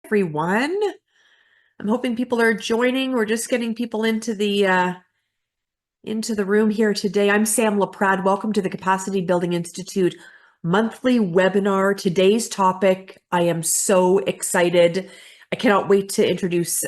everyone. I'm hoping people are joining. We're just getting people into the room here today. I'm Sam LaPrade. Welcome to the Capacity Building Institute monthly webinar. Today's topic, I am so excited. I cannot wait to introduce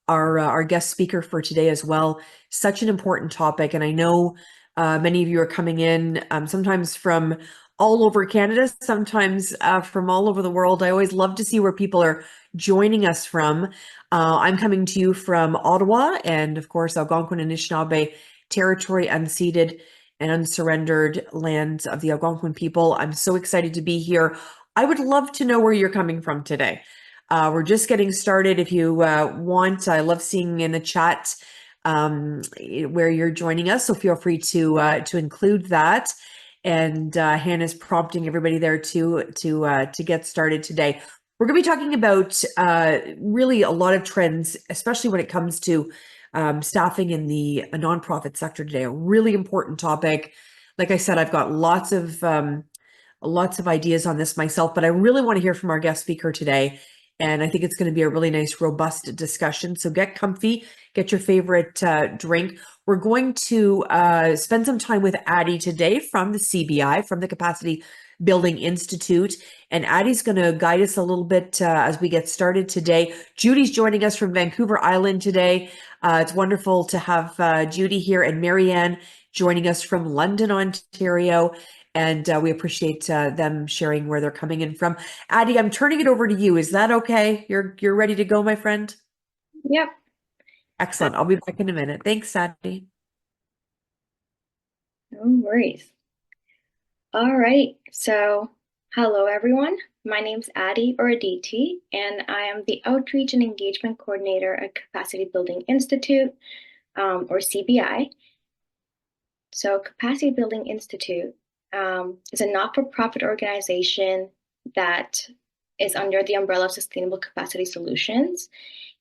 our guest speaker for today as well. Such an important topic, and I know many of you are coming in sometimes from all over Canada, sometimes from all over the world. I always love to see where people are joining us from. I'm coming to you from Ottawa and, of course, Algonquin and Anishinaabe territory, unceded and unsurrendered lands of the Algonquin people. I'm so excited to be here. I would love to know where you're coming from today. We're just getting started. If you want, I love seeing in the chat where you're joining us, so feel free to include that. And Hannah's prompting everybody there to get started today. We're going to be talking about really a lot of trends, especially when it comes to staffing in the nonprofit sector today. A really important topic. Like I said, I've got lots of ideas on this myself, but I really want to hear from our guest speaker today. And I think it's going to be a really nice, robust discussion. So get comfy, get your favorite drink. We're going to spend some time with Addie today from the CBI, from the Capacity Building Institute. And Addie's going to guide us a little bit as we get started today. Judy's joining us from Vancouver Island today. It's wonderful to have Judy here, and Marianne joining us from London, Ontario. And we appreciate them sharing where they're coming in from. Addie, I'm turning it over to you. Is that okay? You're ready to go, my friend? Yep. Excellent. I'll be back in a minute. Thanks, Addie. No worries. All right. So, hello, everyone. My name's Addie, or Aditi, and I am the Outreach and Engagement Coordinator at Capacity Building Institute, or CBI. So, Capacity Building Institute is a not-for-profit organization that is under the umbrella of Sustainable Capacity Solutions.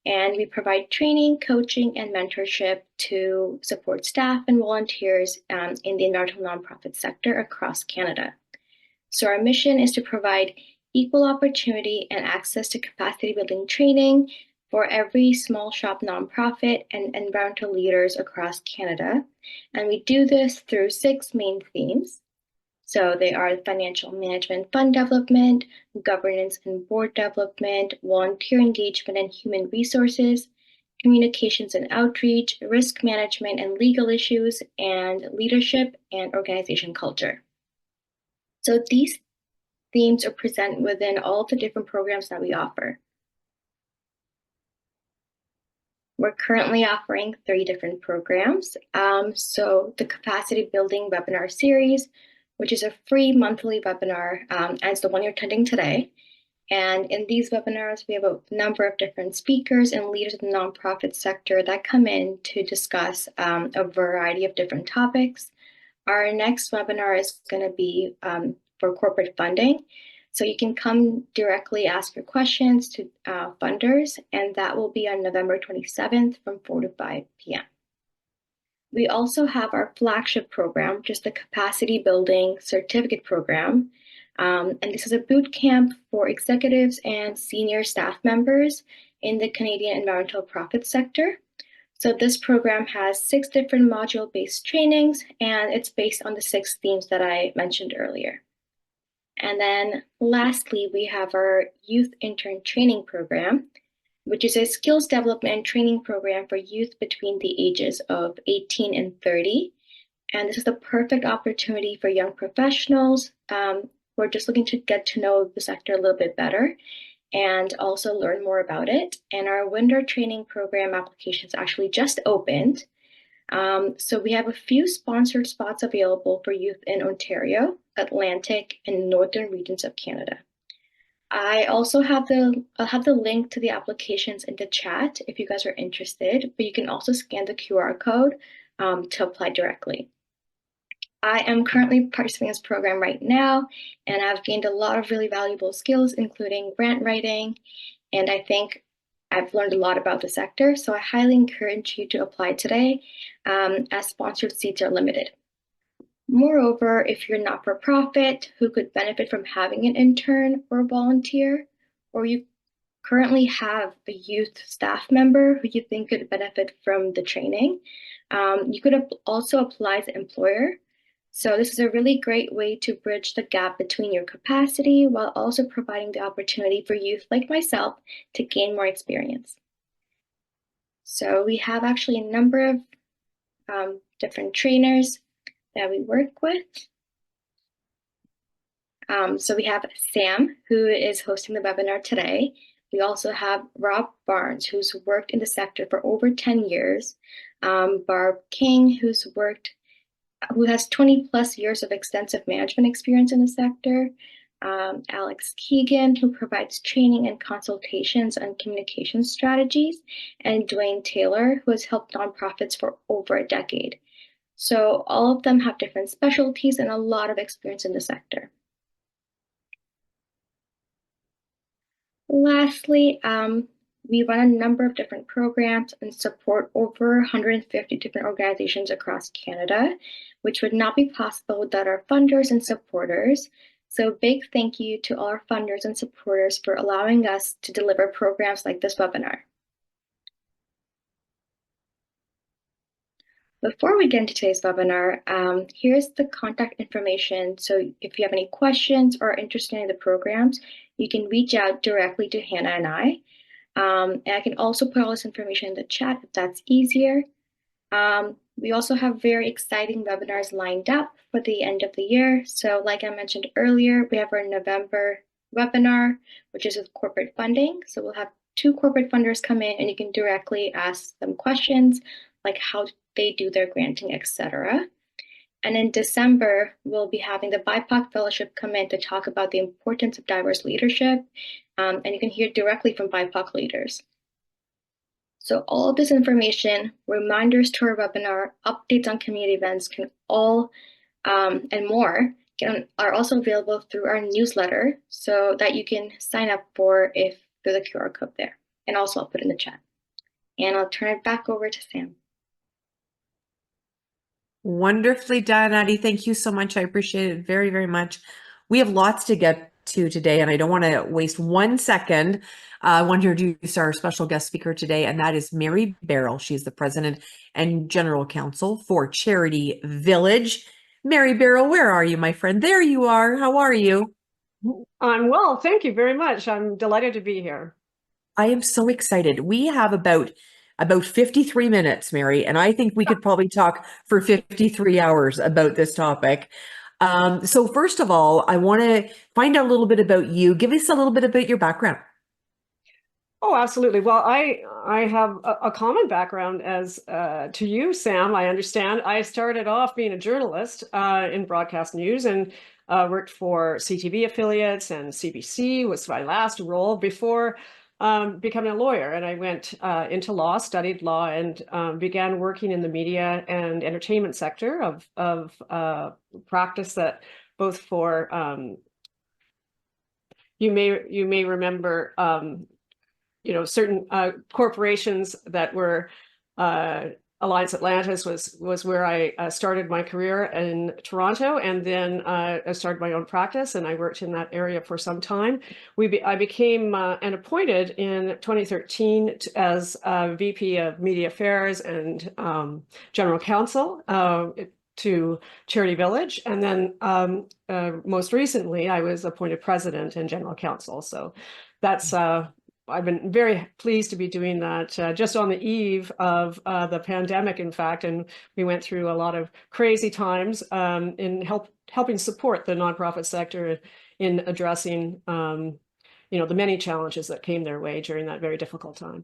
And we provide training, coaching, and mentorship to support staff and volunteers in the environmental nonprofit sector across Canada. So our mission is to provide equal opportunity and access to capacity building training for every small shop nonprofit and environmental leaders across Canada. And we do this through 6 main themes. So they are financial management, fund development, governance and board development, volunteer engagement and human resources, communications and outreach, risk management and legal issues, and leadership and organization culture. So these themes are present within all of the different programs that we offer. We're currently offering 3 different programs. So the Capacity Building Webinar Series, which is a free monthly webinar, as the one you're attending today. And in these webinars, we have a number of different speakers and leaders in the nonprofit sector that come in to discuss a variety of different topics. Our next webinar is going to be for corporate funding. So you can come directly ask your questions to funders, and that will be on November 27th from 4 to 5 p.m. We also have our flagship program, which is the Capacity Building Certificate Program. And this is a boot camp for executives and senior staff members in the Canadian environmental profit sector. So this program has 6 different module-based trainings, and it's based on the 6 themes that I mentioned earlier. And then lastly, we have our Youth Intern Training Program, which is a skills development and training program for youth between the ages of 18 and 30. And this is the perfect opportunity for young professionals who are just looking to get to know the sector a little bit better and also learn more about it. And our winter training program applications actually just opened. So we have a few sponsored spots available for youth in Ontario, Atlantic, and northern regions of Canada. I'll have the link to the applications in the chat if you guys are interested, but you can also scan the QR code to apply directly. I am currently participating in this program right now, and I've gained a lot of really valuable skills, including grant writing, and I think I've learned a lot about the sector, so I highly encourage you to apply today, as sponsored seats are limited. Moreover, if you're not for profit who could benefit from having an intern or a volunteer, or you currently have a youth staff member who you think could benefit from the training, you could also apply as an employer. So this is a really great way to bridge the gap between your capacity while also providing the opportunity for youth like myself to gain more experience. So we have actually a number of different trainers that we work with. So we have Sam, who is hosting the webinar today. We also have Rob Barnes, who's worked in the sector for over 10 years. Barb King, who has 20 plus years of extensive management experience in the sector. Alex Keegan, who provides training and consultations on communication strategies. And Dwayne Taylor, who has helped nonprofits for over a decade. So all of them have different specialties and a lot of experience in the sector. Lastly, we run a number of different programs and support over 150 different organizations across Canada, which would not be possible without our funders and supporters. So big thank you to all our funders and supporters for allowing us to deliver programs like this webinar. Before we get into today's webinar, here's the contact information. So if you have any questions or are interested in the programs, you can reach out directly to Hannah and I. And I can also put all this information in the chat if that's easier. We also have very exciting webinars lined up for the end of the year. So like I mentioned earlier, we have our November webinar, which is with corporate funding. So we'll have 2 corporate funders come in and you can directly ask them questions like how they do their granting, etc. And in December, we'll be having the BIPOC Fellowship come in to talk about the importance of diverse leadership. And you can hear directly from BIPOC leaders. So all of this information, reminders to our webinar, updates on community events can all and more are also available through our newsletter so that you can sign up for if through the QR code there. And also I'll put in the chat. And I'll turn it back over to Sam. Wonderfully done, Addie. Thank you so much. I appreciate it very, very much. We have lots to get to today, and I don't want to waste 1 second. I want to introduce our special guest speaker today, and that is Mary Barrell. She's the president and general counsel for Charity Village. Mary Barrell, where are you, my friend? There you are. How are you? I'm well, thank you very much. I'm delighted to be here. I am so excited. We have about 53 minutes, Mary, and I think we could probably talk for 53 hours about this topic. So first of all, I want to find out a little bit about you. Give us a little bit about your background. Oh, absolutely. Well, I have a common background as to you, Sam. I understand. I started off being a journalist in broadcast news and worked for CTV affiliates, and CBC was my last role before becoming a lawyer. And I went into law, studied law, and began working in the media and entertainment sector of practice that both for you may remember certain corporations that were Alliance Atlantis was where I started my career in Toronto, and then I started my own practice, and I worked in that area for some time. I became and appointed in 2013 as VP of Media Affairs and General Counsel to Charity Village, and then most recently I was appointed President and General Counsel. So that's I've been very pleased to be doing that just on the eve of the pandemic, in fact, and we went through a lot of crazy times in helping support the nonprofit sector in addressing the many challenges that came their way during that very difficult time.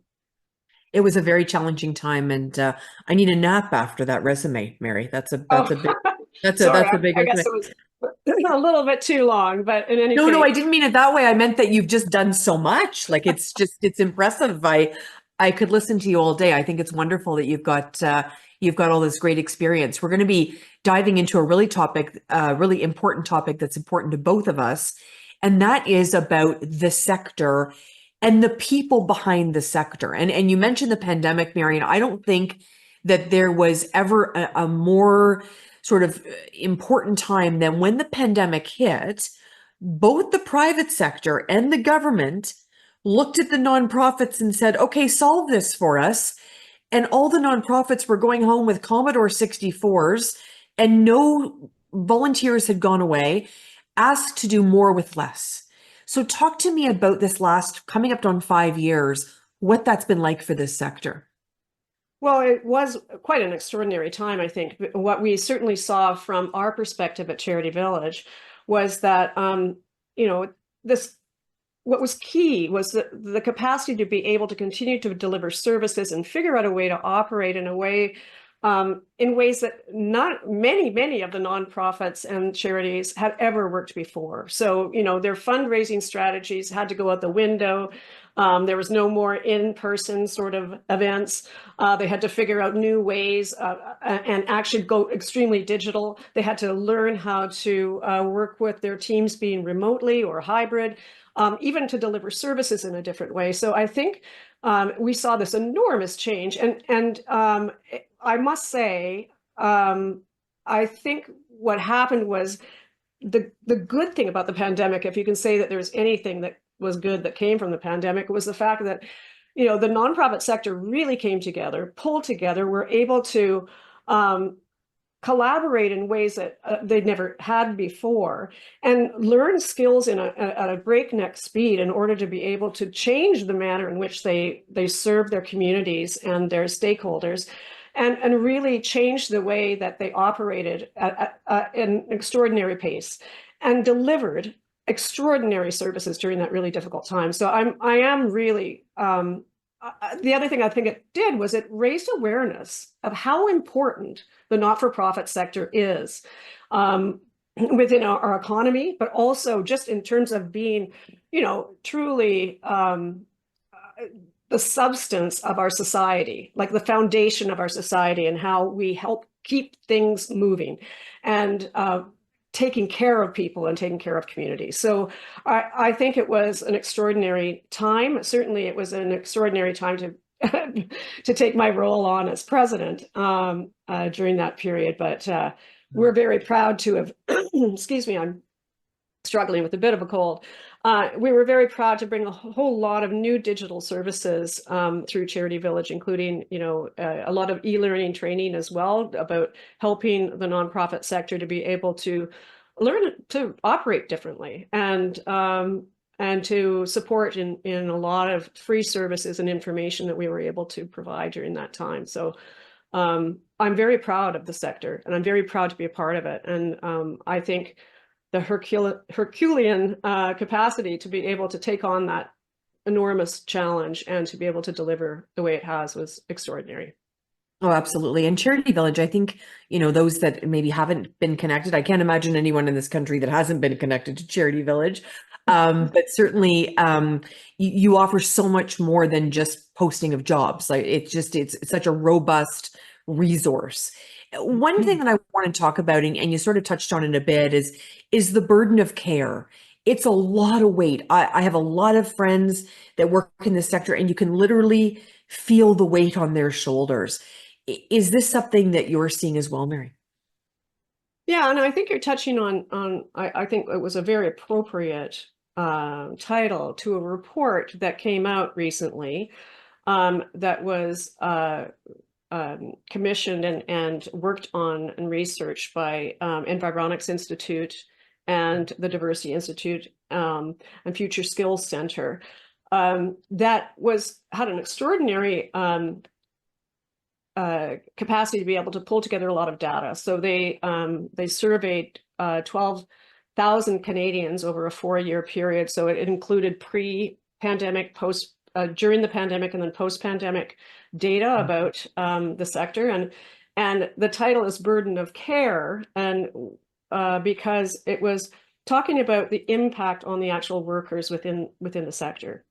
It was a very challenging time, and I need a nap after that resume, Mary. That's a big Sorry, that's a big I guess resume. it was a little bit too long, but in any case. No, I didn't mean it that way. I meant that you've just done so much. Like it's impressive. I could listen to you all day. I think it's wonderful that you've got all this great experience. We're going to be diving into a really important topic that's important to both of us, and that is about the sector and the people behind the sector. And you mentioned the pandemic, Marion. I don't think that there was ever a more sort of important time than when the pandemic hit. Both the private sector and the government looked at the nonprofits and said, okay, solve this for us. And all the nonprofits were going home with Commodore 64s, and no volunteers had gone away, asked to do more with less. So talk to me about this last coming up on 5 years, what that's been like for this sector. Well, it was quite an extraordinary time, I think. What we certainly saw from our perspective at Charity Village was that, this what was key was the capacity to be able to continue to deliver services and figure out a way to operate in a way, in ways that not many of the nonprofits and charities had ever worked before. So, their fundraising strategies had to go out the window. There was no more in-person sort of events. They had to figure out new ways and actually go extremely digital. They had to learn how to work with their teams being remotely or hybrid. Even to deliver services in a different way. So I think we saw this enormous change. And I must say, I think what happened was the good thing about the pandemic, if you can say that there's anything that was good that came from the pandemic, was the fact that, the nonprofit sector really came together, pulled together, were able to collaborate in ways that they'd never had before, and learn skills at a breakneck speed in order to be able to change the manner in which they serve their communities and their stakeholders, and really change the way that they operated at an extraordinary pace and delivered extraordinary services during that really difficult time. So I am really the other thing I think it did was it raised awareness of how important the not-for-profit sector is within our economy, but also just in terms of being, truly the substance of our society, like the foundation of our society, and how we help keep things moving and taking care of people and taking care of communities. So I think it was an extraordinary time. Certainly it was an extraordinary time to to take my role on as president during that period. But we're very proud to have, excuse me, I'm struggling with a bit of a cold. We were very proud to bring a whole lot of new digital services through Charity Village, including, a lot of e-learning training as well about helping the nonprofit sector to be able to learn to operate differently and to support in a lot of free services and information that we were able to provide during that time. So I'm very proud of the sector, and I'm very proud to be a part of it. And I think the Herculean capacity to be able to take on that enormous challenge and to be able to deliver the way it has was extraordinary. Oh, absolutely. And Charity Village, I think, those that maybe haven't been connected, I can't imagine anyone in this country that hasn't been connected to Charity Village. But certainly you offer so much more than just posting of jobs. Like it's such a robust resource. One thing that I want to talk about, and you sort of touched on it a bit, is the burden of care. It's a lot of weight. I have a lot of friends that work in this sector, and you can literally feel the weight on their shoulders. Is this something that you're seeing as well, Mary? Yeah, and I think you're touching on I think it was a very appropriate title to a report that came out recently that was commissioned and worked on and researched by Environics Institute and the Diversity Institute and Future Skills Center. That had an extraordinary capacity to be able to pull together a lot of data. So they surveyed 12,000 Canadians over a 4-year period. So it included pre-pandemic, during the pandemic, and then post-pandemic data about the sector. And the title is Burden of Care, and because it was talking about the impact on the actual workers within the sector.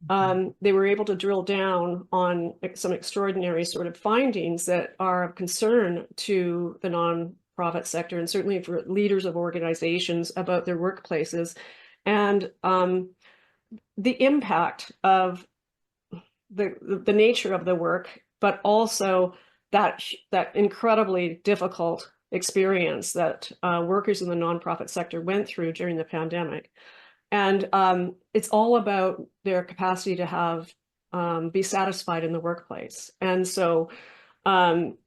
They were able to drill down on some extraordinary sort of findings that are of concern to the nonprofit sector, and certainly for leaders of organizations about their workplaces, and the impact of the nature of the work, but also that incredibly difficult experience that workers in the nonprofit sector went through during the pandemic. And it's all about their capacity to have be satisfied in the workplace. And so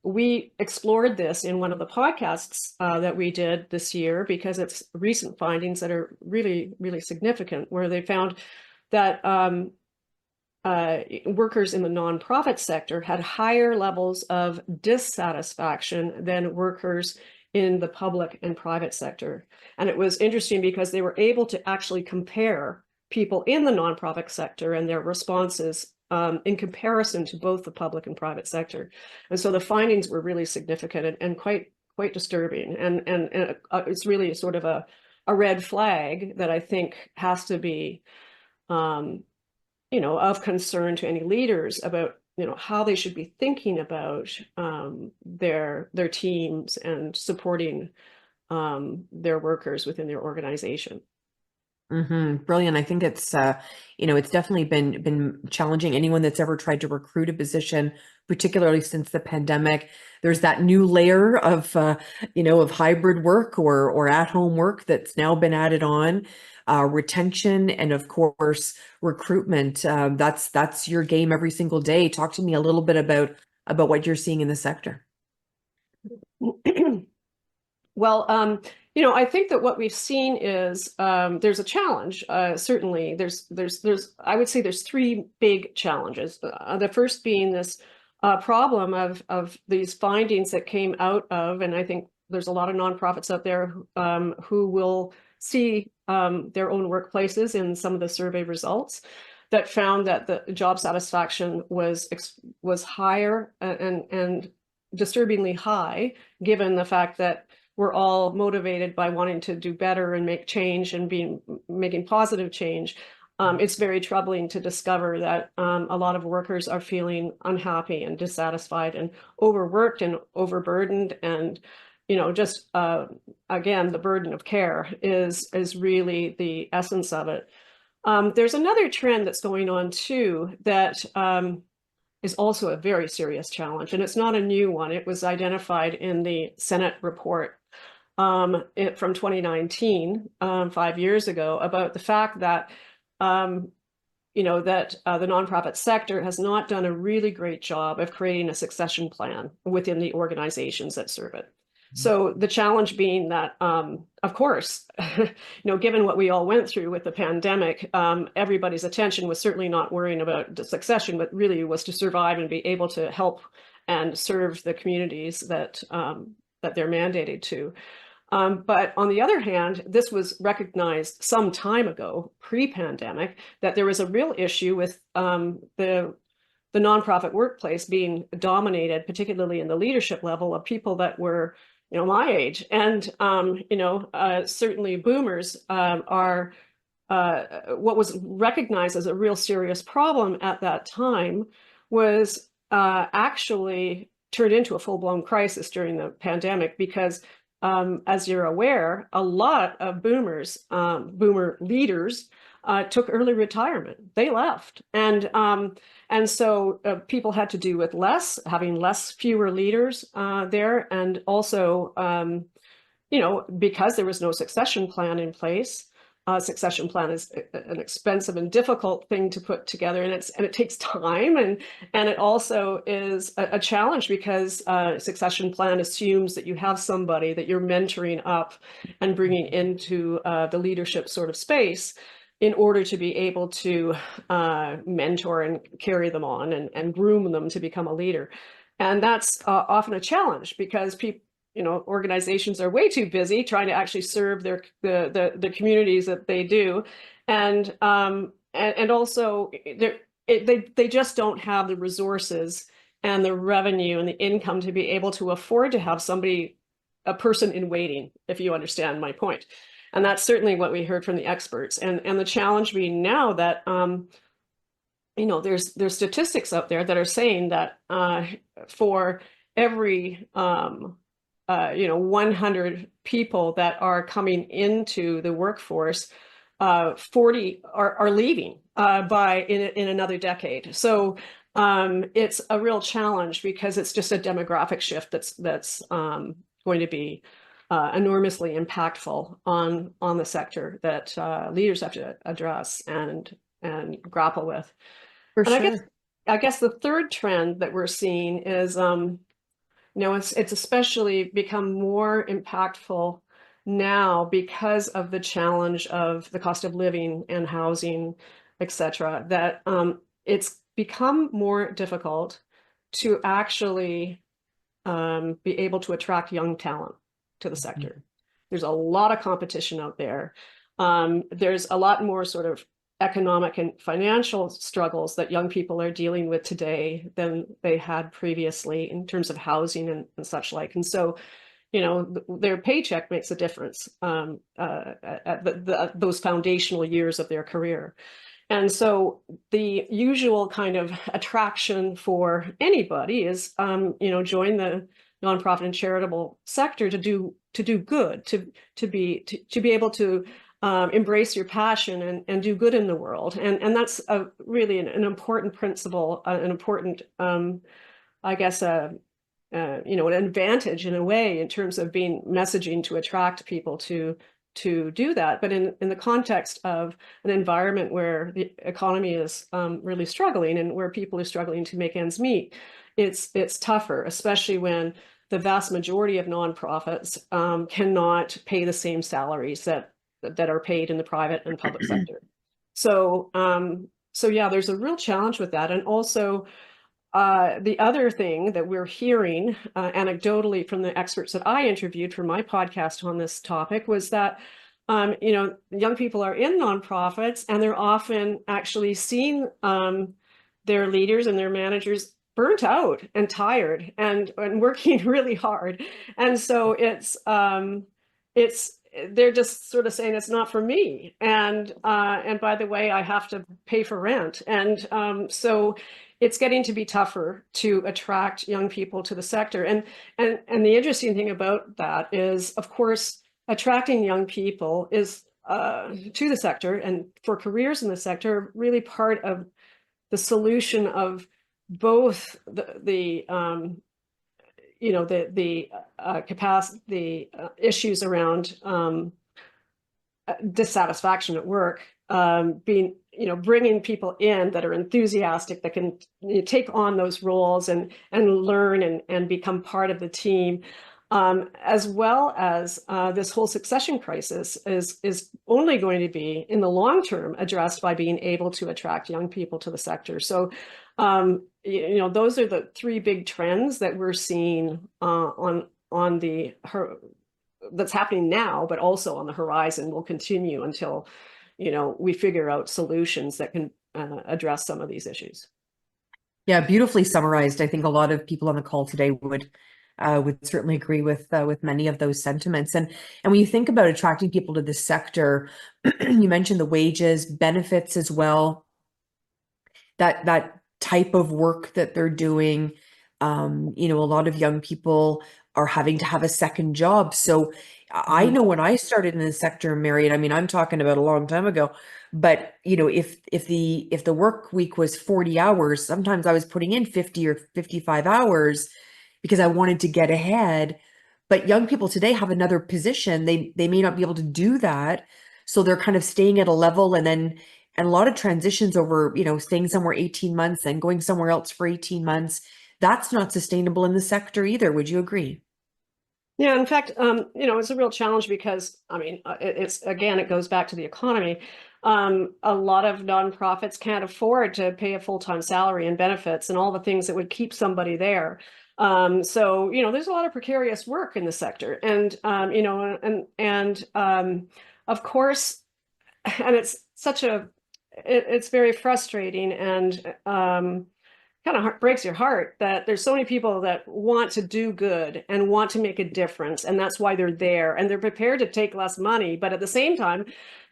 we explored this in one of the podcasts that we did this year, because it's recent findings that are really, really significant, where they found that workers in the nonprofit sector had higher levels of dissatisfaction than workers in the public and private sector. And it was interesting because they were able to actually compare people in the nonprofit sector and their responses in comparison to both the public and private sector. And so the findings were really significant and quite disturbing. And it's really sort of a red flag that I think has to be of concern to any leaders about how they should be thinking about their teams and supporting their workers within their organization. Brilliant. I think it's it's definitely been challenging. Anyone that's ever tried to recruit a position, particularly since the pandemic, there's that new layer of of hybrid work or at home work that's now been added on. Retention and of course recruitment. That's your game every single day. Talk to me a little bit about what you're seeing in the sector. Well, I think that what we've seen is there's a challenge. Certainly, there's I would say there's three big challenges. The first being this problem of these findings that came out of, and I think there's a lot of nonprofits out there who will see their own workplaces in some of the survey results that found that the job satisfaction was higher and disturbingly high, given the fact that we're all motivated by wanting to do better and make change and making positive change. It's very troubling to discover that a lot of workers are feeling unhappy and dissatisfied and overworked and overburdened. And, just again, the burden of care is really the essence of it. There's another trend that's going on too that is also a very serious challenge, and it's not a new one. It was identified in the Senate report from 2019, 5 years ago, about the fact that that the nonprofit sector has not done a really great job of creating a succession plan within the organizations that serve it. So the challenge being that, of course, given what we all went through with the pandemic, everybody's attention was certainly not worrying about the succession, but really was to survive and be able to help and serve the communities that they're mandated to. But on the other hand, this was recognized some time ago, pre-pandemic, that there was a real issue with the nonprofit workplace being dominated, particularly in the leadership level, of people that were my age. And certainly boomers are what was recognized as a real serious problem at that time was actually turned into a full-blown crisis during the pandemic, because as you're aware, a lot of boomers, boomer leaders, took early retirement. They left, and so people had to do with having fewer leaders there, and also because there was no succession plan in place. Succession plan is an expensive and difficult thing to put together, and it takes time, and it also is a challenge, because succession plan assumes that you have somebody that you're mentoring up and bringing into the leadership sort of space in order to be able to mentor and carry them on and groom them to become a leader. And that's often a challenge, because people, organizations are way too busy trying to actually serve the communities that they do, and also they just don't have the resources and the revenue and the income to be able to afford to have a person in waiting, if you understand my point. And that's certainly what we heard from the experts. And the challenge being now that there's statistics out there that are saying that for every 100 people that are coming into the workforce, 40 are leaving in another decade. So it's a real challenge, because it's just a demographic shift that's going to be enormously impactful on the sector that leaders have to address and grapple with. For And sure. I guess the third trend that we're seeing is, it's especially become more impactful now because of the challenge of the cost of living and housing, et cetera, that it's become more difficult to actually be able to attract young talent to the sector. There's a lot of competition out there. There's a lot more sort of economic and financial struggles that young people are dealing with today than they had previously in terms of housing and such like. And so, their paycheck makes a difference at those foundational years of their career. And so the usual kind of attraction for anybody is, join the nonprofit and charitable sector to do good, to be able to embrace your passion and do good in the world. And that's really an important principle, an important, I guess, an advantage in a way in terms of being messaging to attract people to do that. But in the context of an environment where the economy is really struggling and where people are struggling to make ends meet, it's tougher, especially when the vast majority of nonprofits cannot pay the same salaries that are paid in the private and public sector. So yeah, there's a real challenge with that. And also, the other thing that we're hearing anecdotally from the experts that I interviewed for my podcast on this topic was that, young people are in nonprofits and they're often actually seeing their leaders and their managers burnt out and tired and working really hard. And so they're just sort of saying it's not for me. And by the way, I have to pay for rent. And so it's getting to be tougher to attract young people to the sector. And the interesting thing about that is, of course, attracting young people is to the sector and for careers in the sector, really part of the solution of both the capacity, the issues around dissatisfaction at work, bringing people in that are enthusiastic, that can take on those roles and learn and become part of the team, as well as this whole succession crisis is only going to be in the long term addressed by being able to attract young people to the sector. So those are the three big trends that we're seeing that's happening now, but also on the horizon will continue until, we figure out solutions that can address some of these issues. Yeah, beautifully summarized. I think a lot of people on the call today would certainly agree with many of those sentiments. And when you think about attracting people to this sector, you mentioned the wages, benefits as well, that type of work that they're doing. A lot of young people are having to have a second job. So I know when I started in the sector, Marion, I mean, I'm talking about a long time ago, but if the work week was 40 hours, sometimes I was putting in 50 or 55 hours because I wanted to get ahead. But young people today have another position. They may not be able to do that. So they're kind of staying at a level and a lot of transitions over, staying somewhere 18 months and going somewhere else for 18 months. That's not sustainable in the sector either. Would you agree? Yeah, in fact, it's a real challenge because, it goes back to the economy. A lot of nonprofits can't afford to pay a full-time salary and benefits and all the things that would keep somebody there. So, there's a lot of precarious work in the sector. And, of course, and it's very frustrating and kind of breaks your heart that there's so many people that want to do good and want to make a difference, and that's why they're there and they're prepared to take less money, but at the same time,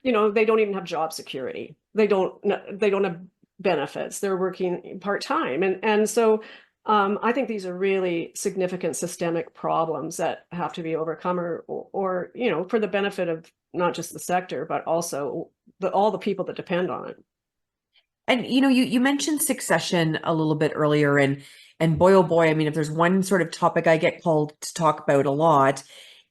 they don't even have job security. They don't have benefits. They're working part-time, and so I think these are really significant systemic problems that have to be overcome, or for the benefit of not just the sector, but also all the people that depend on it. And you mentioned succession a little bit earlier, and boy, oh boy, I mean, if there's one sort of topic I get called to talk about a lot,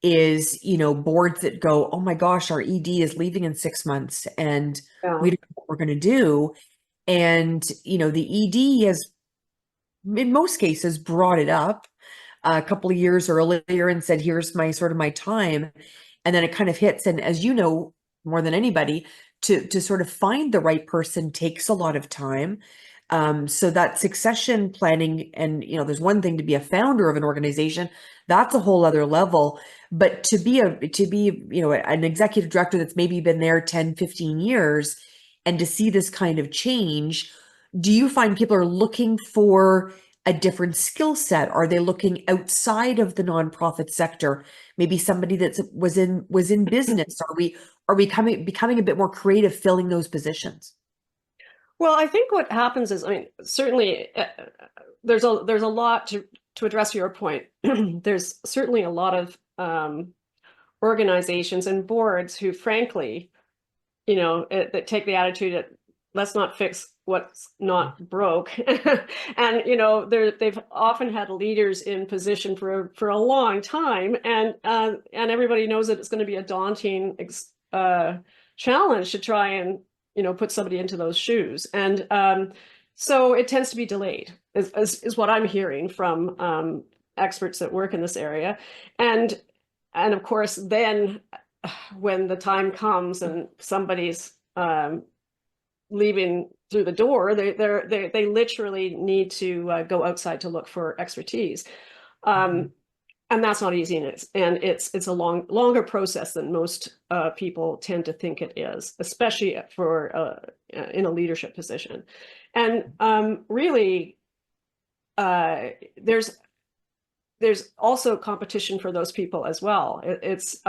is, you know, boards that go, oh my gosh, our ED is leaving in 6 months and Yeah. we don't know what we're going to do. And, you know, the ED has, in most cases, brought it up a couple of years earlier and said, here's my sort of my time. And then it kind of hits. And as you know, more than anybody, to sort of find the right person takes a lot of time. So that succession planning, and you know, there's one thing to be a founder of an organization, that's a whole other level. But you know, an executive director that's maybe been there 10, 15 years and to see this kind of change, do you find people are looking for a different skill set? Are they looking outside of the nonprofit sector? Maybe somebody that was in business. Are we becoming a bit more creative filling those positions? Well, I think what happens is, I mean, certainly there's a lot to address your point. There's certainly a lot of organizations and boards who, frankly, you know, that take the attitude that let's not fix what's not broke. And, you know, they've often had leaders in position for a long time, and everybody knows that it's going to be a daunting challenge to try and, you know, put somebody into those shoes. And so it tends to be delayed, is what I'm hearing from experts that work in this area. And of course, then when the time comes and somebody's leaving through the door, they literally need to go outside to look for expertise, and that's not easy. And it's a longer process than most people tend to think it is, especially for in a leadership position. And really, there's also competition for those people as well. It's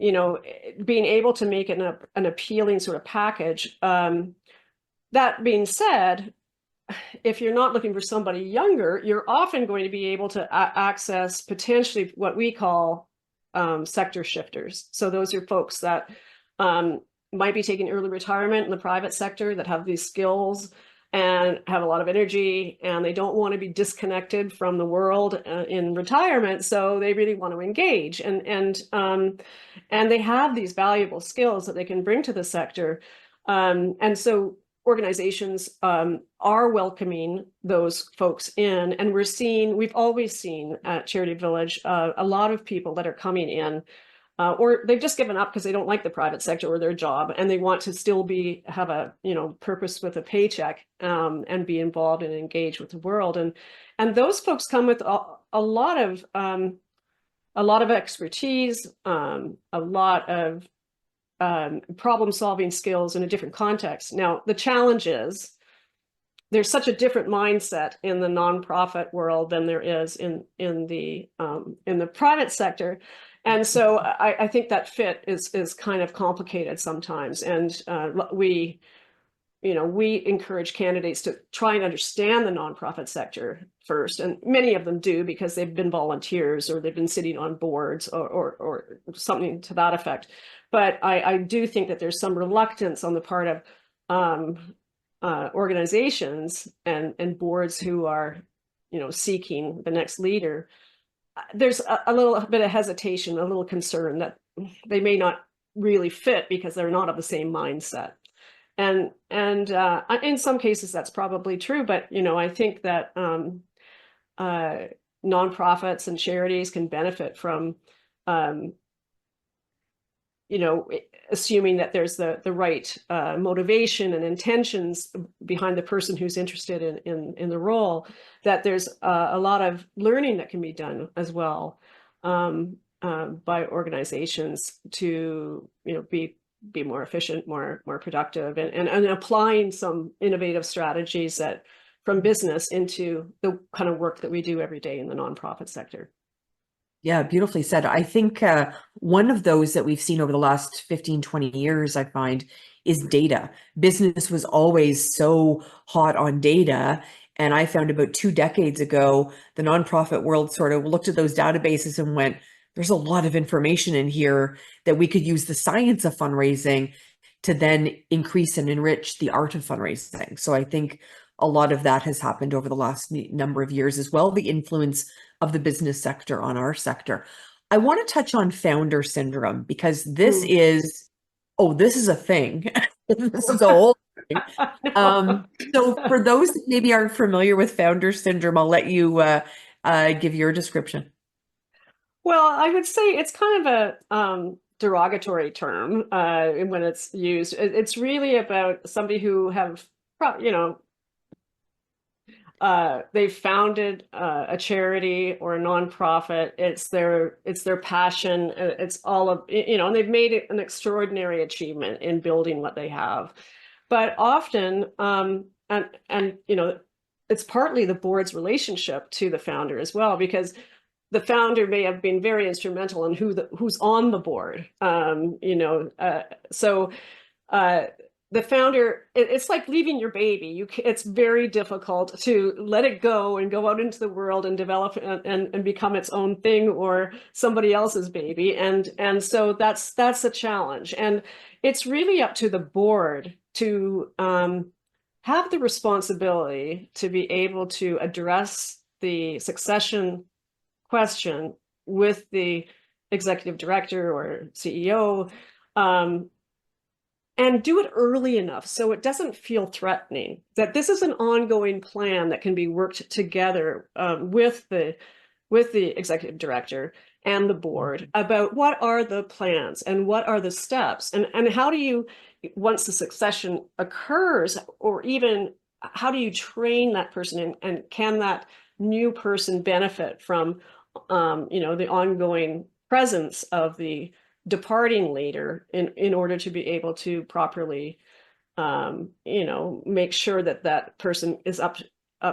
you know, being able to make an appealing sort of package. That being said, if you're not looking for somebody younger, you're often going to be able to access potentially what we call sector shifters. So those are folks that might be taking early retirement in the private sector, that have these skills and have a lot of energy, and they don't want to be disconnected from the world in retirement. So they really want to engage, and they have these valuable skills that they can bring to the sector. And so organizations are welcoming those folks in, and we've always seen at Charity Village a lot of people that are coming in, or they've just given up because they don't like the private sector or their job, and they want to still have a, you know, purpose with a paycheck, and be involved and engaged with the world. And those folks come with a lot of expertise, a lot of problem-solving skills in a different context. Now, the challenge is there's such a different mindset in the nonprofit world than there is in the private sector. And so I think that fit is kind of complicated sometimes. And we encourage candidates to try and understand the nonprofit sector first. And many of them do, because they've been volunteers or they've been sitting on boards or something to that effect. But I do think that there's some reluctance on the part of organizations and boards who are, you know, seeking the next leader. There's a little bit of hesitation, a little concern that they may not really fit because they're not of the same mindset. And in some cases that's probably true, but you know, I think that nonprofits and charities can benefit from you know, assuming that there's the right motivation and intentions behind the person who's interested in the role, that there's a lot of learning that can be done as well by organizations to, you know, be more efficient, more productive, and applying some innovative strategies that from business into the kind of work that we do every day in the nonprofit sector. Yeah, beautifully said. I think one of those that we've seen over the last 15, 20 years, I find, is data. Business was always so hot on data. And I found about 2 decades ago, the nonprofit world sort of looked at those databases and went, there's a lot of information in here that we could use the science of fundraising to then increase and enrich the art of fundraising. So I think a lot of that has happened over the last number of years as well, the influence of the business sector on our sector. I want to touch on founder syndrome because this Mm. is, oh, this is a thing. This is a whole thing. No. So for those that maybe aren't familiar with founder syndrome, I'll let you give your description. Well, I would say it's kind of a derogatory term when it's used. It's really about somebody who have, you know, they've founded a charity or a nonprofit. It's their passion. It's all of, you know, and they've made it an extraordinary achievement in building what they have. But often, and you know, it's partly the board's relationship to the founder as well, because the founder may have been very instrumental in who's on the board. You know, so uh, the founder, it's like leaving your baby. It's very difficult to let it go and go out into the world and develop and become its own thing or somebody else's baby. And so that's a challenge. And it's really up to the board to have the responsibility to be able to address the succession question with the executive director or CEO, and do it early enough so it doesn't feel threatening, that this is an ongoing plan that can be worked together with the executive director and the board about what are the plans and what are the steps, and how do you, once the succession occurs, or even how do you train that person, and can that new person benefit from you know, the ongoing presence of the departing leader in order to be able to properly you know, make sure that that person is up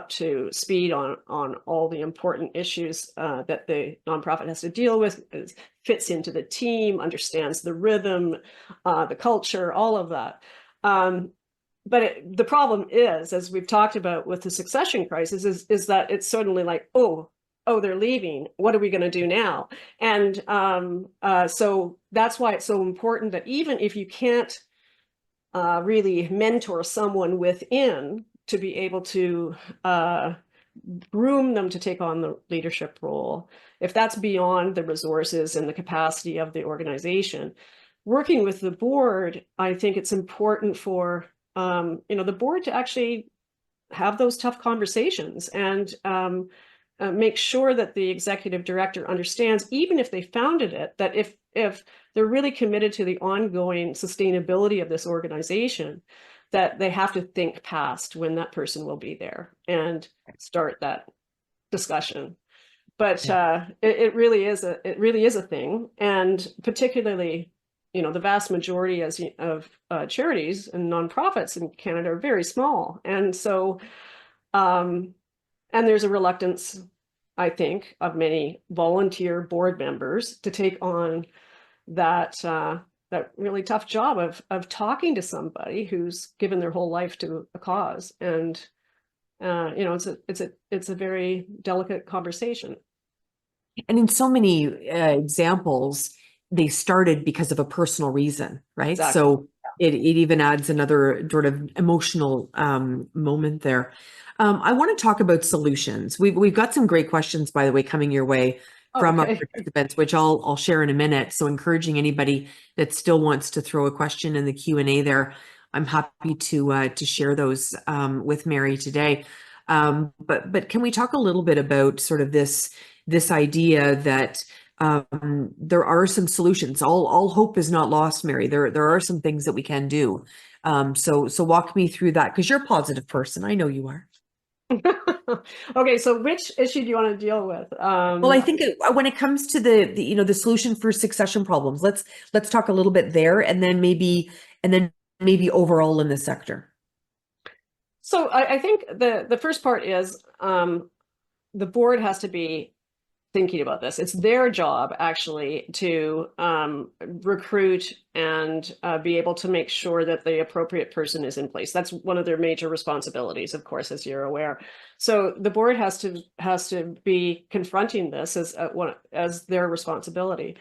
to speed on all the important issues that the nonprofit has to deal with, fits into the team, understands the rhythm, the culture, all of that. But the problem is, as we've talked about with the succession crisis, is that it's suddenly like, oh, they're leaving. What are we going to do now? And so that's why it's so important that even if you can't really mentor someone within to be able to groom them to take on the leadership role, if that's beyond the resources and the capacity of the organization, working with the board, I think it's important for you know, the board to actually have those tough conversations and make sure that the executive director understands, even if they founded it, that if they're really committed to the ongoing sustainability of this organization, that they have to think past when that person will be there and start that discussion. But it really is a thing, and particularly, you know, the vast majority of charities and nonprofits in Canada are very small, and so and there's a reluctance, I think, of many volunteer board members to take on that that really tough job of talking to somebody who's given their whole life to a cause, and you know, it's a very delicate conversation. And in so many examples, they started because of a personal reason, right? Exactly. So it even adds another sort of emotional moment there. I want to talk about solutions. We've got some great questions, by the way, coming your way from our Okay. participants, which I'll share in a minute. So encouraging anybody that still wants to throw a question in the Q&A there, I'm happy to share those with Mary today. But can we talk a little bit about sort of this idea that there are some solutions. All hope is not lost, Mary. There are some things that we can do. So walk me through that, because you're a positive person. I know you are. Okay, so which issue do you want to deal with? Well, I think when it comes to the you know, the solution for succession problems, let's talk a little bit there, and then maybe overall in the sector. So I think the first part is the board has to be thinking about this. It's their job actually to recruit and be able to make sure that the appropriate person is in place. That's one of their major responsibilities, of course, as you're aware. So the board has to be confronting this as their responsibility.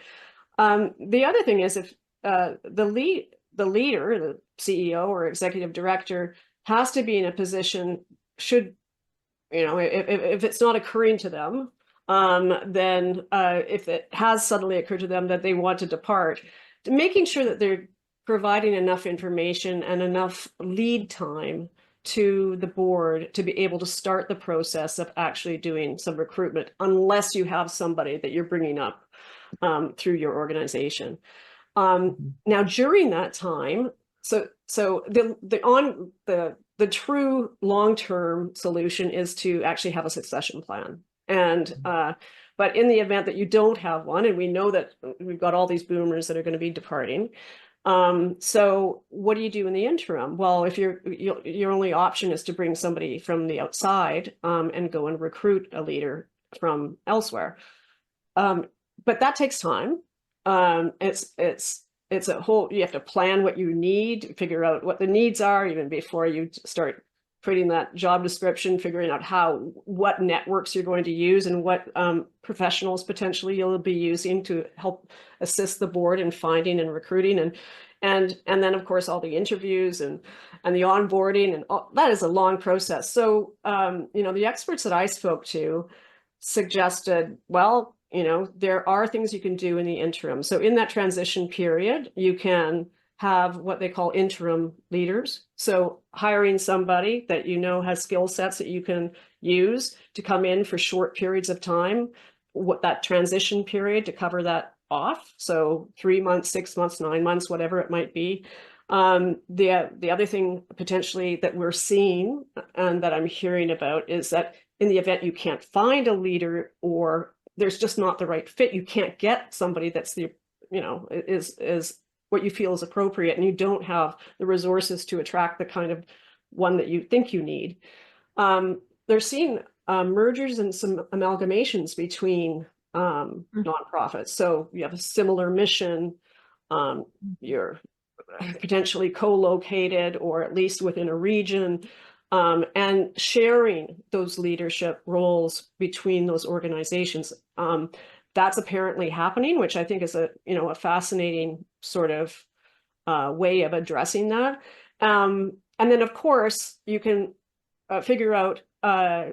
The other thing is, if the leader, the CEO or executive director, has to be in a position, should, you know, if it's not occurring to them, then if it has suddenly occurred to them that they want to depart, making sure that they're providing enough information and enough lead time to the board to be able to start the process of actually doing some recruitment, unless you have somebody that you're bringing up through your organization. Now, during that time, so the true long-term solution is to actually have a succession plan. And but in the event that you don't have one, and we know that we've got all these boomers that are going to be departing, so what do you do in the interim? Well, if your only option is to bring somebody from the outside and go and recruit a leader from elsewhere, but that takes time. It's a whole, you have to plan what you need, figure out what the needs are even before you start creating that job description, figuring out what networks you're going to use and what professionals potentially you'll be using to help assist the board in finding and recruiting, and then of course all the interviews and the onboarding, and that is a long process. So the experts that I spoke to suggested, well, there are things you can do in the interim. So in that transition period, you can have what they call interim leaders. So hiring somebody that has skill sets that you can use to come in for short periods of time, what that transition period to cover that off. So 3 months, 6 months, 9 months, whatever it might be. The other thing potentially that we're seeing and that I'm hearing about is that in the event you can't find a leader, or there's just not the right fit, you can't get somebody that's is what you feel is appropriate, and you don't have the resources to attract the kind of one that you think you need. They're seeing mergers and some amalgamations between nonprofits. So you have a similar mission, you're potentially co-located or at least within a region, and sharing those leadership roles between those organizations. That's apparently happening, which I think is a fascinating sort of way of addressing that. And then, of course, you can figure out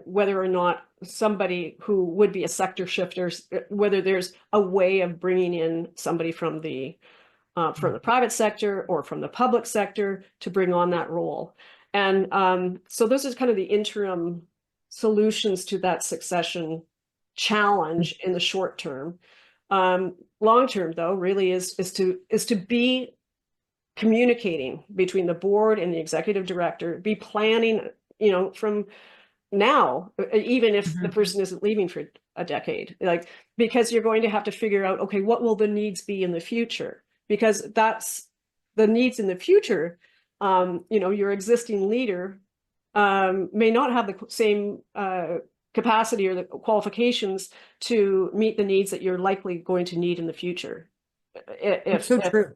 whether or not somebody who would be a sector shifter, whether there's a way of bringing in somebody from the private sector or from the public sector to bring on that role. And so those are kind of the interim solutions to that succession challenge in the short term. Long term, though, really is to be communicating between the board and the executive director, be planning, from now, even if the person isn't leaving for a decade, because you're going to have to figure out, okay, what will the needs be in the future? Because that's the needs in the future. Your existing leader may not have the same capacity or the qualifications to meet the needs that you're likely going to need in the future. It's so true.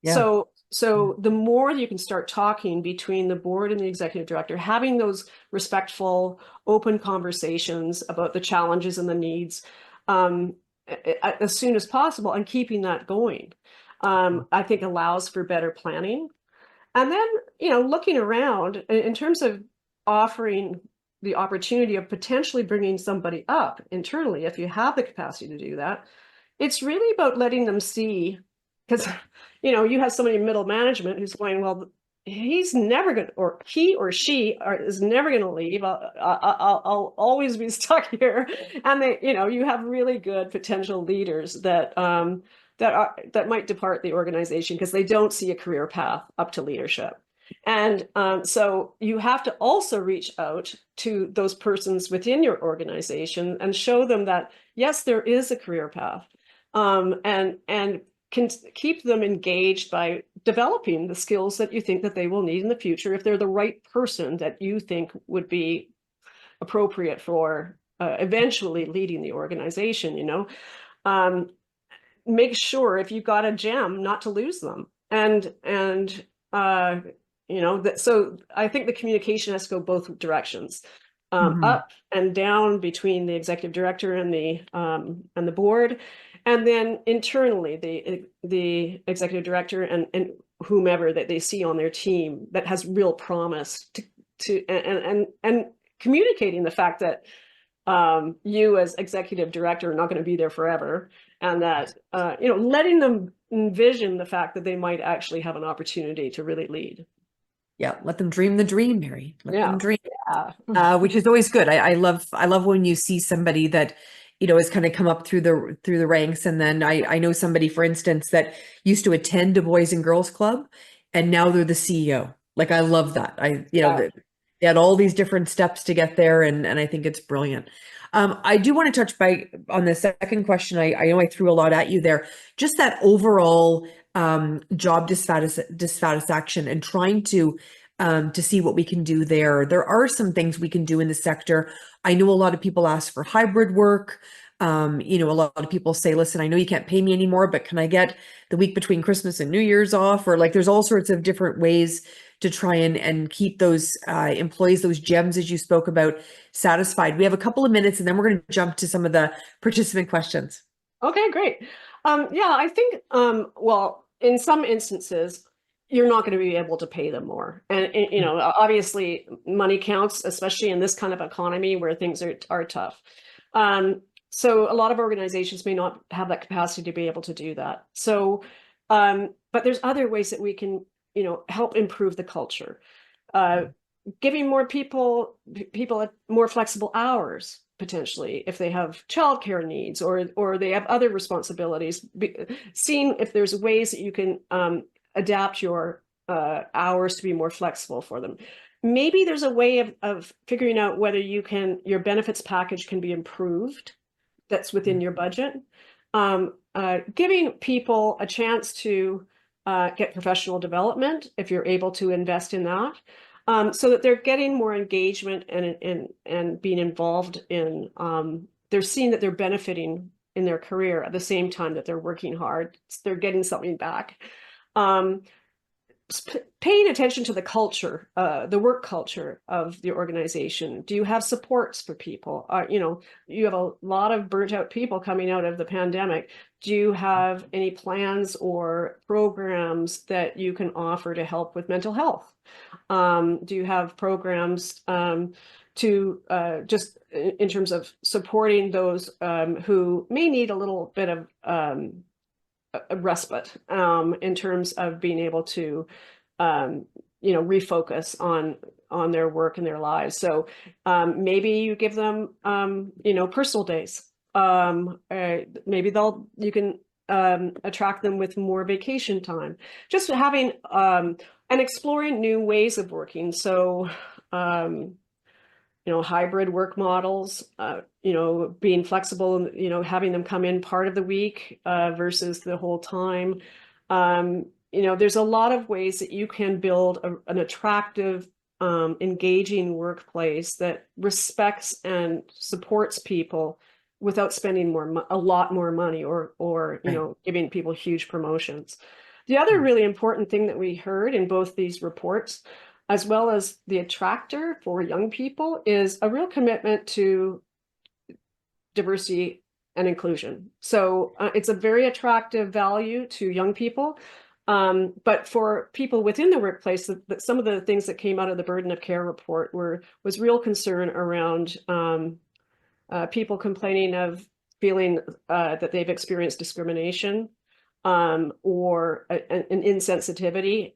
Yeah. So the more you can start talking between the board and the executive director, having those respectful, open conversations about the challenges and the needs as soon as possible, and keeping that going, I think allows for better planning. And then, looking around in terms of offering the opportunity of potentially bringing somebody up internally, if you have the capacity to do that, it's really about letting them see, because, you have somebody in middle management who's going, well, he's never going to, or he or she is never going to leave. I'll always be stuck here. And you have really good potential leaders that might depart the organization because they don't see a career path up to leadership. And so you have to also reach out to those persons within your organization and show them that, yes, there is a career path, and can keep them engaged by developing the skills that you think that they will need in the future if they're the right person that you think would be appropriate for eventually leading the organization. Make sure if you've got a gem not to lose them. So I think the communication has to go both directions, up and down between the executive director and the board, and then internally the executive director and whomever that they see on their team that has real promise to and communicating the fact that you as executive director are not going to be there forever, and that letting them envision the fact that they might actually have an opportunity to really lead. Yeah, let them dream the dream, Mary. Let them dream. Yeah. Which is always good. I love when you see somebody that, has kind of come up through the ranks. And then I know somebody, for instance, that used to attend a Boys and Girls Club, and now they're the CEO. Like, I love that. They had all these different steps to get there, and I think it's brilliant. I do want to touch on the second question. I know I threw a lot at you there. Just that overall job dissatisfaction, and trying to see what we can do there. There are some things we can do in the sector. I know a lot of people ask for hybrid work. A lot of people say, listen, I know you can't pay me anymore, but can I get the week between Christmas and New Year's off? Or, like, there's all sorts of different ways to try and keep those employees, those gems, as you spoke about, satisfied. We have a couple of minutes, and then we're going to jump to some of the participant questions. Okay, great. I think, well, in some instances, you're not going to be able to pay them more. And obviously money counts, especially in this kind of economy where things are tough. So a lot of organizations may not have that capacity to be able to do that. So, but there's other ways that we can, help improve the culture. Giving more people more flexible hours, potentially, if they have childcare needs or they have other responsibilities, seeing if there's ways that you can adapt your hours to be more flexible for them. Maybe there's a way of figuring out whether your benefits package can be improved that's within your budget. Giving people a chance to get professional development, if you're able to invest in that, so that they're getting more engagement and being involved in, they're seeing that they're benefiting in their career at the same time that they're working hard. They're getting something back. Paying attention to the culture, the work culture of the organization. Do you have supports for people? You have a lot of burnt out people coming out of the pandemic. Do you have any plans or programs that you can offer to help with mental health? Do you have programs to just in terms of supporting those who may need a little bit of a respite in terms of being able to refocus on their work and their lives? So maybe you give them personal days. Maybe you can attract them with more vacation time. Just having and exploring new ways of working. So hybrid work models, being flexible, having them come in part of the week versus the whole time. There's a lot of ways that you can build an attractive, engaging workplace that respects and supports people without spending a lot more money or Right. giving people huge promotions. The other really important thing that we heard in both these reports, as well as the attractor for young people, is a real commitment to diversity and inclusion. So it's a very attractive value to young people. But for people within the workplace, some of the things that came out of the burden of care report was real concern around people complaining of feeling that they've experienced discrimination or an insensitivity,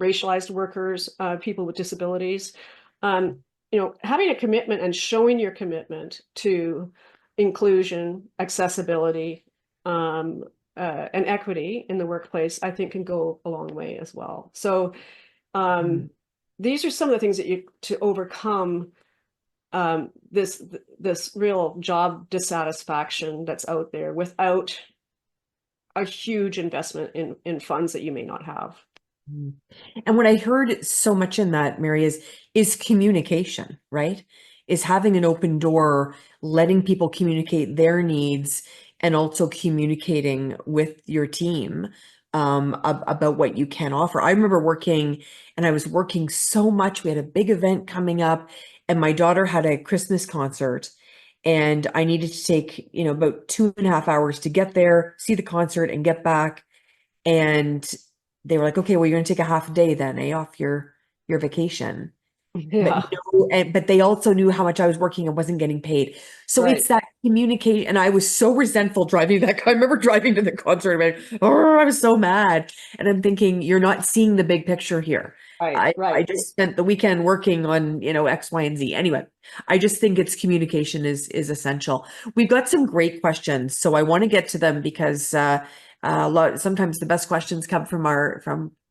racialized workers, people with disabilities. Having a commitment and showing your commitment to inclusion, accessibility, and equity in the workplace, I think, can go a long way as well. So these are some of the things that to overcome this real job dissatisfaction that's out there without a huge investment in funds that you may not have. And what I heard so much in that, Mary, is communication, right? Is having an open door, letting people communicate their needs, and also communicating with your team about what you can offer. I remember I was working so much. We had a big event coming up, and my daughter had a Christmas concert, and I needed to take, about 2.5 hours to get there, see the concert, and get back. And they were like, okay, well, you're gonna take a half a day then, off your vacation. but Yeah, but they also knew how much I was working and wasn't getting paid. So right. it's that communication. And I was so resentful driving that car. I remember driving to the concert and oh, I was so mad. And I'm thinking, you're not seeing the big picture here. Right, I right. just spent the weekend working on, X, Y, and Z. Anyway, I just think it's communication is essential. We've got some great questions, so I want to get to them because sometimes the best questions come from our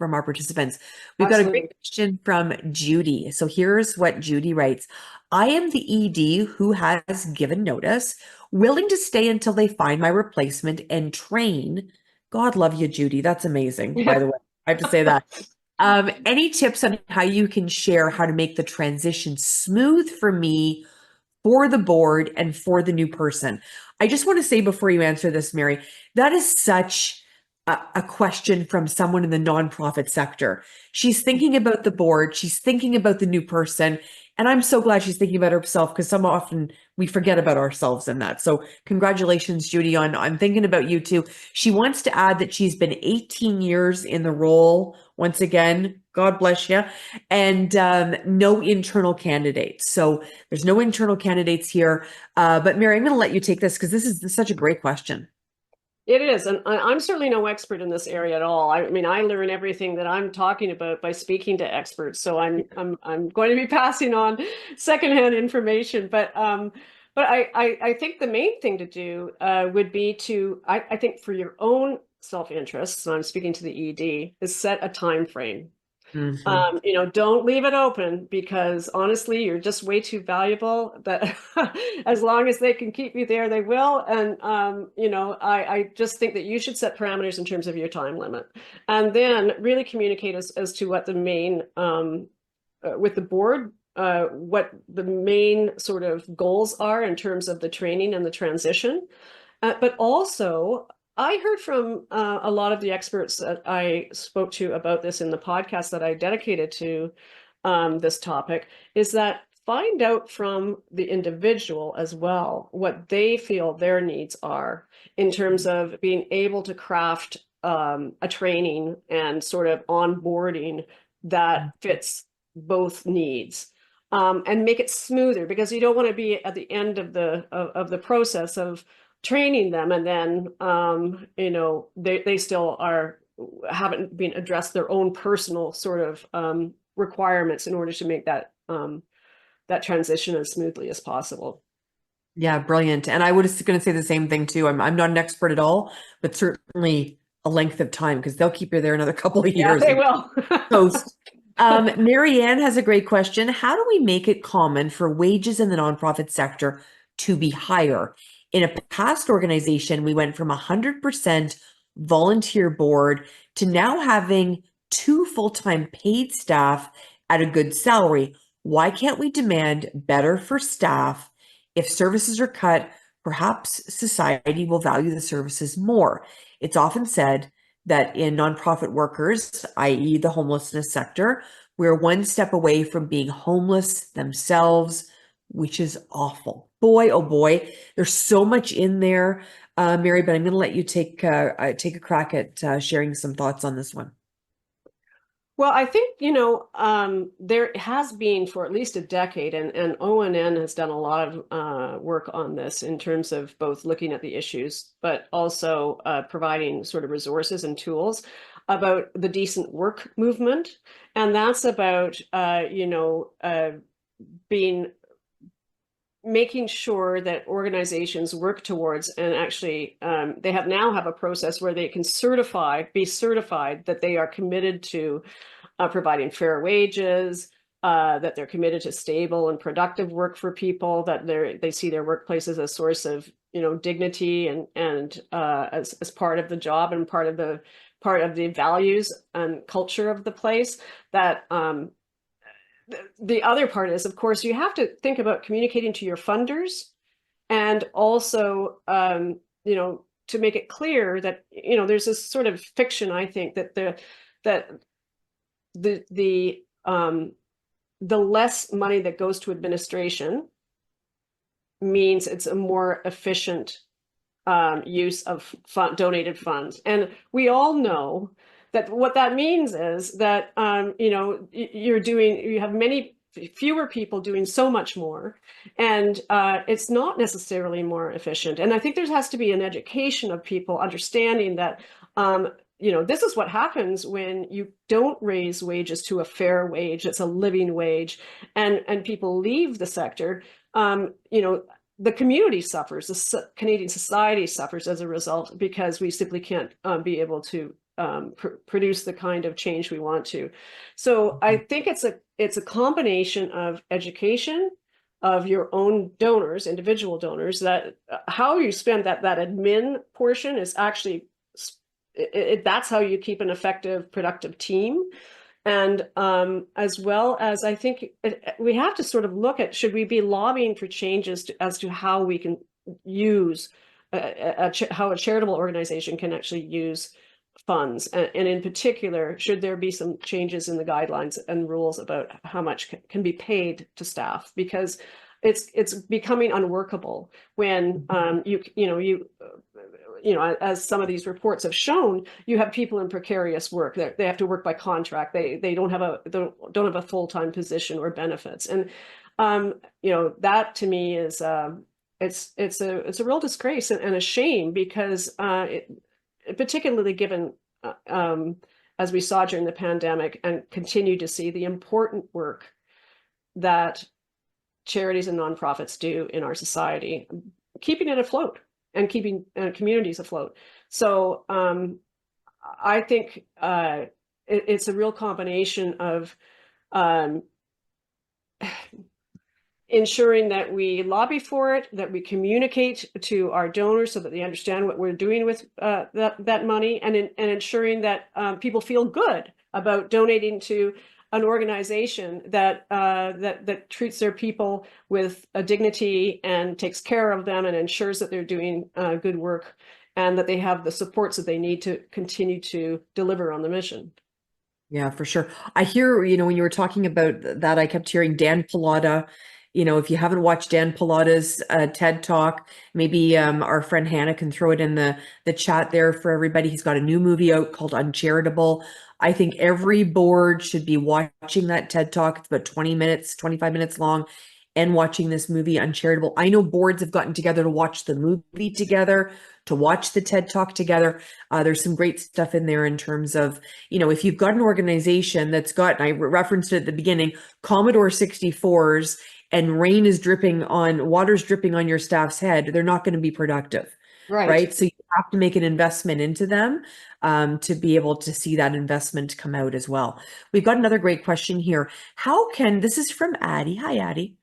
participants. We've got a great Absolutely. question from Judy. So here's what Judy writes. I am the ED who has given notice, willing to stay until they find my replacement and train. God love you, Judy. That's amazing, by Yeah. the way. I have to say that. Any tips on how you can share how to make the transition smooth for me, for the board, and for the new person? I just want to say before you answer this, Mary, that is such a question from someone in the nonprofit sector. She's thinking about the board, she's thinking about the new person, and I'm so glad she's thinking about herself because so often we forget about ourselves in that. So congratulations, Judy, on thinking about you too. She wants to add that she's been 18 years in the role. Once again, God bless you. And no internal candidates. So there's no internal candidates here. But Mary, I'm going to let you take this because this is such a great question. It is, and I'm certainly no expert in this area at all. I mean, I learn everything that I'm talking about by speaking to experts. So I'm going to be passing on secondhand information. But I think the main thing to do would be to I think for your own self-interest, and I'm speaking to the ED, is set a time frame. Mhm. Don't leave it open because honestly, you're just way too valuable that as long as they can keep you there, they will. And, I just think that you should set parameters in terms of your time limit and then really communicate as to what the main, with the board, what the main sort of goals are in terms of the training and the transition. But also, I heard from a lot of the experts that I spoke to about this in the podcast that I dedicated to this topic, is that find out from the individual as well what they feel their needs are in terms of being able to craft a training and sort of onboarding that fits both needs. And make it smoother because you don't want to be at the end of the process of training them and then they still haven't been addressed their own personal sort of requirements in order to make that transition as smoothly as possible. Yeah, brilliant. And I was going to say the same thing too. I'm not an expert at all, but certainly a length of time because they'll keep you there another couple of Yeah, years they and will. toast. Marianne has a great question. How do we make it common for wages in the nonprofit sector to be higher? In a past organization, we went from 100% volunteer board to now having two full-time paid staff at a good salary. Why can't we demand better for staff? If services are cut, perhaps society will value the services more. It's often said that in nonprofit workers, i.e., the homelessness sector, we're one step away from being homeless themselves, which is awful. Boy, oh boy, there's so much in there, Mary. But I'm going to let you take a crack at sharing some thoughts on this one. Well, I think, there has been for at least a decade, and ONN has done a lot of work on this in terms of both looking at the issues, but also providing sort of resources and tools about the decent work movement. And that's about, being making sure that organizations work towards and actually they now have a process where they can be certified that they are committed to providing fair wages, that they're committed to stable and productive work for people, that they see their workplace as a source of dignity and as part of the job and part of the values and culture of the place. That the other part is, of course, you have to think about communicating to your funders and also to make it clear that there's this sort of fiction, I think, that that the less money that goes to administration means it's a more efficient use of donated funds. And we all know that what that means is that you have many fewer people doing so much more, and it's not necessarily more efficient. And I think there has to be an education of people understanding that this is what happens when you don't raise wages to a fair wage. It's a living wage, and people leave the sector. The community suffers, the Canadian society suffers as a result, because we simply can't be able to produce the kind of change we want to. So I think it's a combination of education of your own donors, individual donors, that how you spend that admin portion is actually, that's how you keep an effective, productive team. And as well as, I think we have to sort of look at, should we be lobbying for changes as to how we can use how a charitable organization can actually use funds, and in particular, should there be some changes in the guidelines and rules about how much can be paid to staff, because it's becoming unworkable when as some of these reports have shown, you have people in precarious work that they have to work by contract. They don't have a full-time position or benefits, and that to me is it's a real disgrace and a shame, because particularly given as we saw during the pandemic and continue to see the important work that charities and nonprofits do in our society, keeping it afloat and keeping communities afloat. So I think it's a real combination of ensuring that we lobby for it, that we communicate to our donors so that they understand what we're doing with that money, and ensuring that people feel good about donating to an organization that treats their people with a dignity and takes care of them and ensures that they're doing good work, and that they have the supports that they need to continue to deliver on the mission. Yeah, for sure. I hear, when you were talking about that, I kept hearing Dan Pallotta. If you haven't watched Dan Pallotta's TED Talk, maybe our friend Hannah can throw it in the chat there for everybody. He's got a new movie out called Uncharitable. I think every board should be watching that TED Talk. It's about 20 minutes, 25 minutes long, and watching this movie Uncharitable. I know boards have gotten together to watch the movie together, to watch the TED Talk together. There's some great stuff in there in terms of, if you've got an organization that's got, and I referenced it at the beginning, Commodore 64s, and water's dripping on your staff's head, they're not going to be productive. Right. So you have to make an investment into them to be able to see that investment come out as well. We've got another great question here. This is from Addie. Hi, Addie.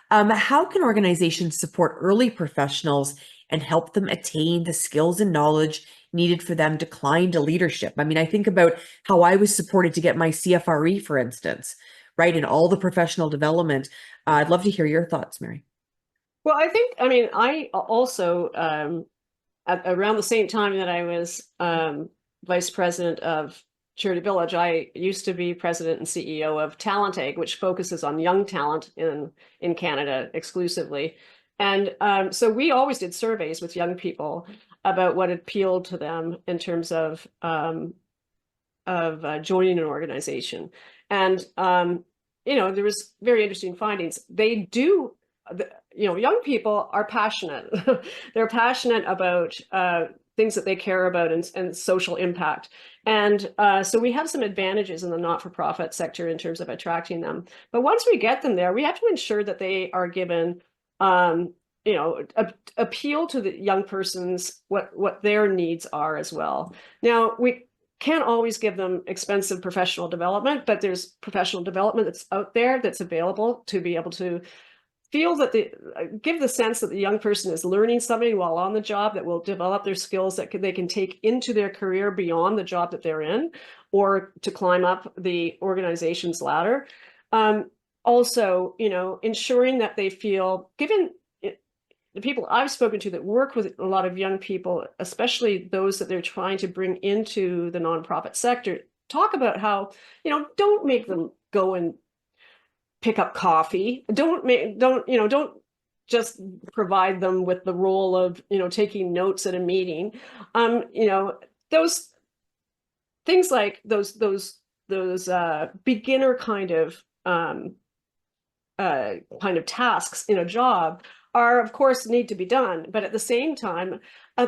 How can organizations support early professionals and help them attain the skills and knowledge needed for them to climb to leadership? I mean, I think about how I was supported to get my CFRE, for instance, right? And all the professional development. I'd love to hear your thoughts, Mary. Well, I also, around the same time that I was vice president of Charity Village, I used to be president and CEO of Talent Egg, which focuses on young talent in Canada exclusively. And so we always did surveys with young people about what appealed to them in terms of joining an organization. And there was very interesting findings. They do, young people are passionate. They're passionate about things that they care about and social impact. And so we have some advantages in the not-for-profit sector in terms of attracting them. But once we get them there, we have to ensure that they are given, appeal to the young persons, what their needs are as well. Now, we can't always give them expensive professional development, but there's professional development that's out there that's available to be able to feel that give the sense that the young person is learning something while on the job, that will develop their skills that they can take into their career beyond the job that they're in, or to climb up the organization's ladder. Also, ensuring that they feel, given the people I've spoken to that work with a lot of young people, especially those that they're trying to bring into the nonprofit sector, talk about how, don't make them go and pick up coffee. Don't just provide them with the role of, taking notes at a meeting. Those things like those beginner kind of kind of tasks in a job are, of course, need to be done. But at the same time,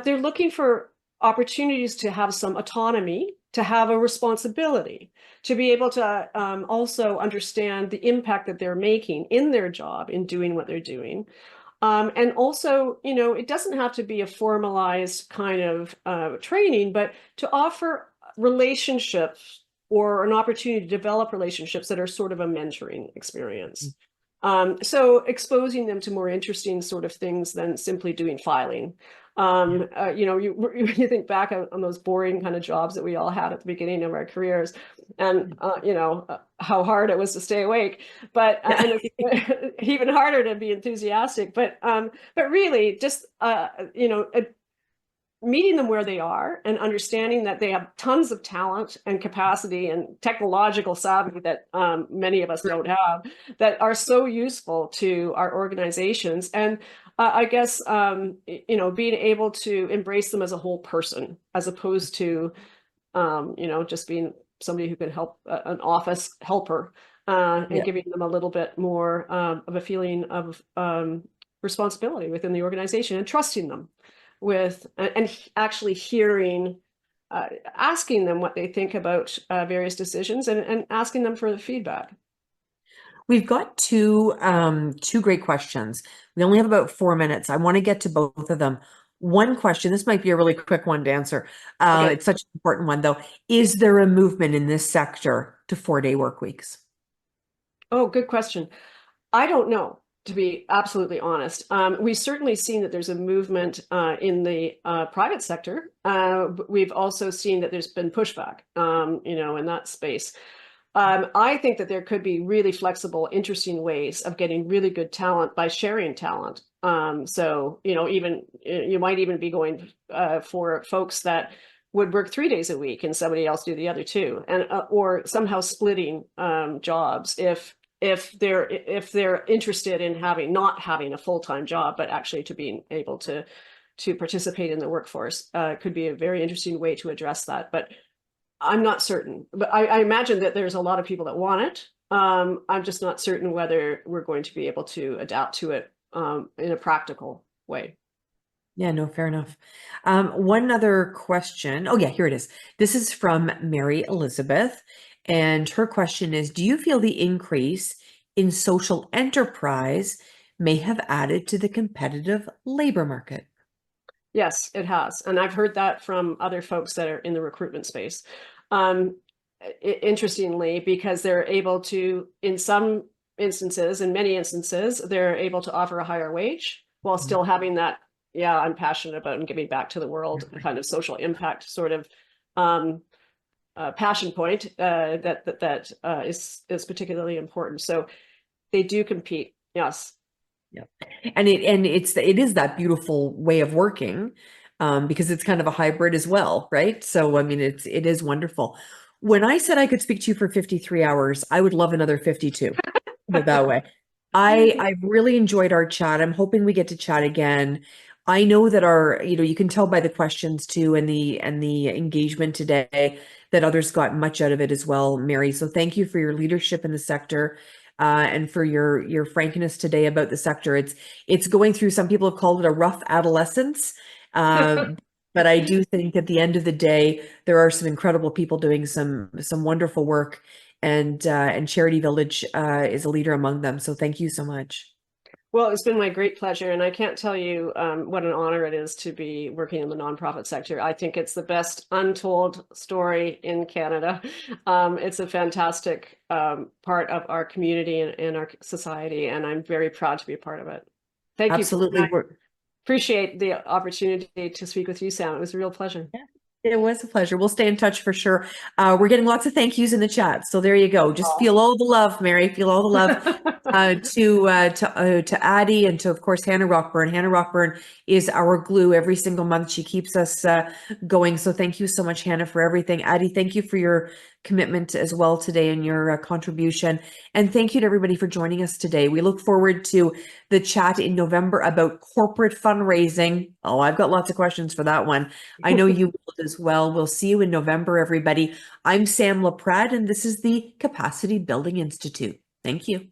they're looking for opportunities to have some autonomy, to have a responsibility, to be able to also understand the impact that they're making in their job in doing what they're doing. And also, it doesn't have to be a formalized kind of training, but to offer relationships or an opportunity to develop relationships that are sort of a mentoring experience. So exposing them to more interesting sort of things than simply doing filing. You think back on those boring kind of jobs that we all had at the beginning of our careers, and how hard it was to stay awake, but and it's even harder to be enthusiastic. But really, just meeting them where they are and understanding that they have tons of talent and capacity and technological savvy that many of us don't have, that are so useful to our organizations. And I guess, being able to embrace them as a whole person, as opposed to, just being somebody who can help, an office helper, and giving them a little bit more of a feeling of responsibility within the organization, and trusting them with, and actually hearing, asking them what they think about various decisions, and asking them for the feedback. We've got two great questions. We only have about 4 minutes. I want to get to both of them. One question, this might be a really quick one to answer. Okay. It's such an important one, though. Is there a movement in this sector to 4-day work weeks? Oh, good question. I don't know, to be absolutely honest. We've certainly seen that there's a movement in the private sector. We've also seen that there's been pushback, in that space. I think that there could be really flexible, interesting ways of getting really good talent by sharing talent. So, even you might even be going for folks that would work 3 days a week and somebody else do the other two, and or somehow splitting jobs if they're interested in not having a full-time job, but actually to being able to participate in the workforce. Could be a very interesting way to address that. But I'm not certain, but I imagine that there's a lot of people that want it. I'm just not certain whether we're going to be able to adapt to it in a practical way. Yeah, no, fair enough. One other question. Oh, yeah, here it is. This is from Mary Elizabeth. And her question is, do you feel the increase in social enterprise may have added to the competitive labor market? Yes, it has. And I've heard that from other folks that are in the recruitment space. Interestingly, because they're able to, in some instances, in many instances, they're able to offer a higher wage while still having that, yeah, I'm passionate about and giving back to the world kind of social impact sort of passion point that is particularly important. So they do compete. Yes. Yeah. And it is that beautiful way of working, because it's kind of a hybrid as well, right? So, I mean, it is wonderful. When I said I could speak to you for 53 hours, I would love another 52, put it that way. I've really enjoyed our chat. I'm hoping we get to chat again. I know that you can tell by the questions too, and the engagement today, that others got much out of it as well, Mary. So thank you for your leadership in the sector. And for your frankness today about the sector. It's going through, some people have called it a rough adolescence. But I do think at the end of the day, there are some incredible people doing some wonderful work, and Charity Village is a leader among them. So thank you so much. Well, it's been my great pleasure, and I can't tell you what an honor it is to be working in the nonprofit sector. I think it's the best untold story in Canada. It's a fantastic part of our community and our society, and I'm very proud to be a part of it. Thank you. Absolutely. Appreciate the opportunity to speak with you, Sam. It was a real pleasure. Yeah. It was a pleasure. We'll stay in touch for sure. We're getting lots of thank yous in the chat. So there you go. Just feel all the love, Mary. Feel all the love to Addie, and to, of course, Hannah Rockburn. Hannah Rockburn is our glue every single month. She keeps us going. So thank you so much, Hannah, for everything. Addie, thank you for your commitment as well today and your contribution. And thank you to everybody for joining us today. We look forward to the chat in November about corporate fundraising. Oh, I've got lots of questions for that one. I know you will as well. We'll see you in November, everybody. I'm Sam LaPrade, and this is the Capacity Building Institute. Thank you.